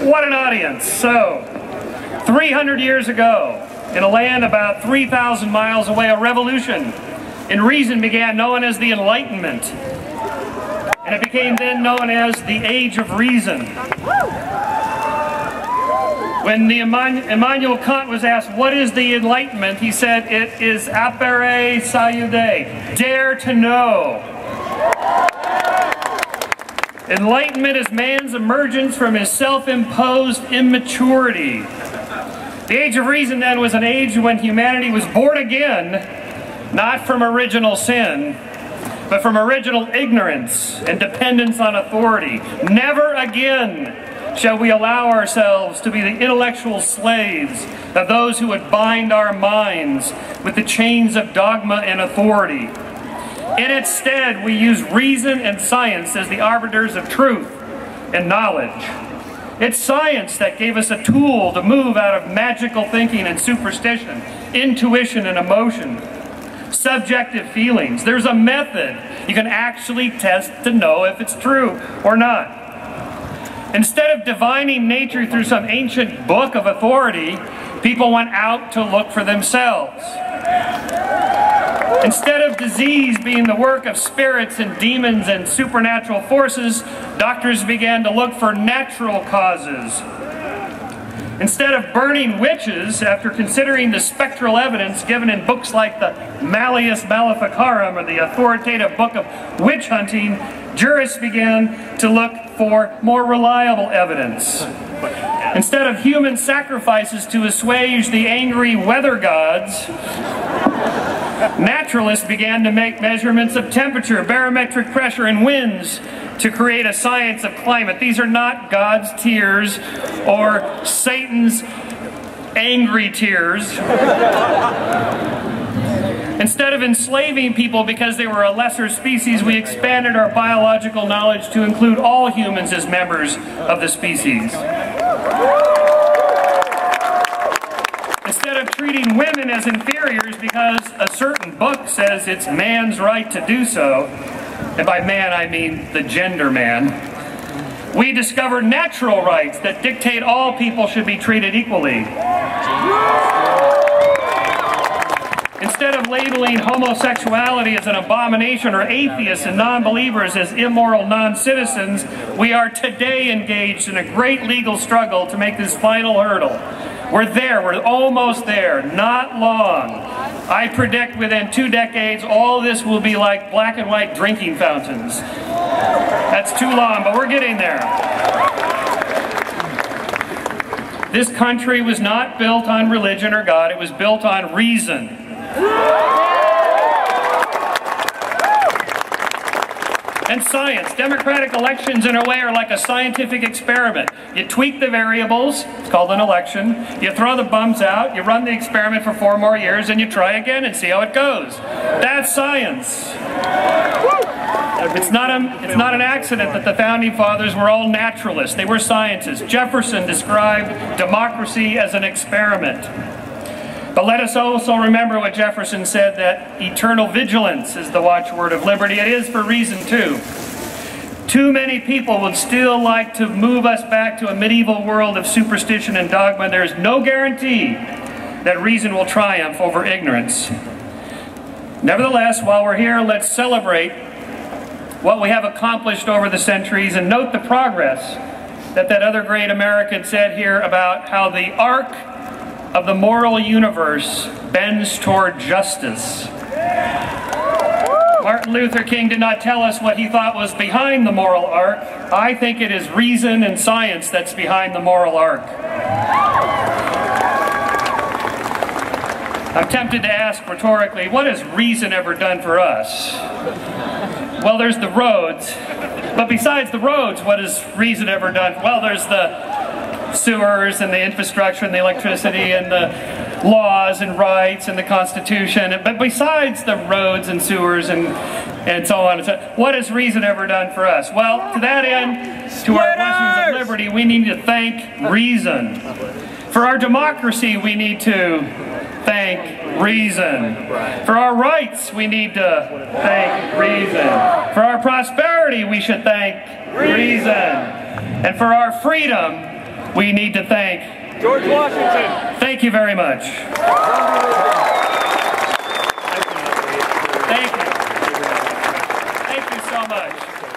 What an audience. So, 300 years ago, in a land about 3,000 miles away, a revolution in reason began, known as the Enlightenment. And it became then known as the Age of Reason. When Immanuel Kant was asked, what is the Enlightenment? He said, it is apere salude, dare to know. Enlightenment is man's emergence from his self-imposed immaturity. The Age of Reason then was an age when humanity was born again, not from original sin, but from original ignorance and dependence on authority. Never again shall we allow ourselves to be the intellectual slaves of those who would bind our minds with the chains of dogma and authority. In its stead, we use reason and science as the arbiters of truth and knowledge. It's science that gave us a tool to move out of magical thinking and superstition, intuition and emotion, subjective feelings. There's a method you can actually test to know if it's true or not. Instead of divining nature through some ancient book of authority, people went out to look for themselves. Instead of disease being the work of spirits and demons and supernatural forces, doctors began to look for natural causes. Instead of burning witches, after considering the spectral evidence given in books like the Malleus Maleficarum or the authoritative book of witch hunting, jurists began to look for more reliable evidence. Instead of human sacrifices to assuage the angry weather gods, naturalists began to make measurements of temperature, barometric pressure, and winds to create a science of climate. These are not God's tears or Satan's angry tears. Instead of enslaving people because they were a lesser species, we expanded our biological knowledge to include all humans as members of the species. Instead of treating women as inferiors because a certain book says it's man's right to do so, and by man I mean the gender man, we discovered natural rights that dictate all people should be treated equally. Instead of labeling homosexuality as an abomination or atheists and non-believers as immoral non-citizens, we are today engaged in a great legal struggle to make this final hurdle. We're there, we're almost there, not long. I predict within 2 decades all this will be like black and white drinking fountains. That's too long, but we're getting there. This country was not built on religion or God, it was built on reason. And science. Democratic elections, in a way, are like a scientific experiment. You tweak the variables, it's called an election, you throw the bums out, you run the experiment for 4 more years, and you try again and see how it goes. That's science. It's not an accident that the Founding Fathers were all naturalists. They were scientists. Jefferson described democracy as an experiment. But let us also remember what Jefferson said, that eternal vigilance is the watchword of liberty. It is for reason too. Too many people would still like to move us back to a medieval world of superstition and dogma. There is no guarantee that reason will triumph over ignorance. Nevertheless, while we're here, let's celebrate what we have accomplished over the centuries and note the progress that other great American said here about how the arc of the moral universe bends toward justice. Martin Luther King did not tell us what he thought was behind the moral arc. I think it is reason and science that's behind the moral arc. I'm tempted to ask rhetorically, what has reason ever done for us? Well, there's the roads. But besides the roads, what has reason ever done? Well, there's the sewers and the infrastructure and the electricity and the laws and rights and the Constitution. But besides the roads and sewers and so on and so on, what has reason ever done for us? Well, to that end, to our blessings of liberty, we need to thank reason. For our democracy, we need to thank reason. For our rights, we need to thank reason. For our prosperity, we should thank reason. And for our freedom, we need to thank George Washington. Thank you very much. Thank you. Thank you so much.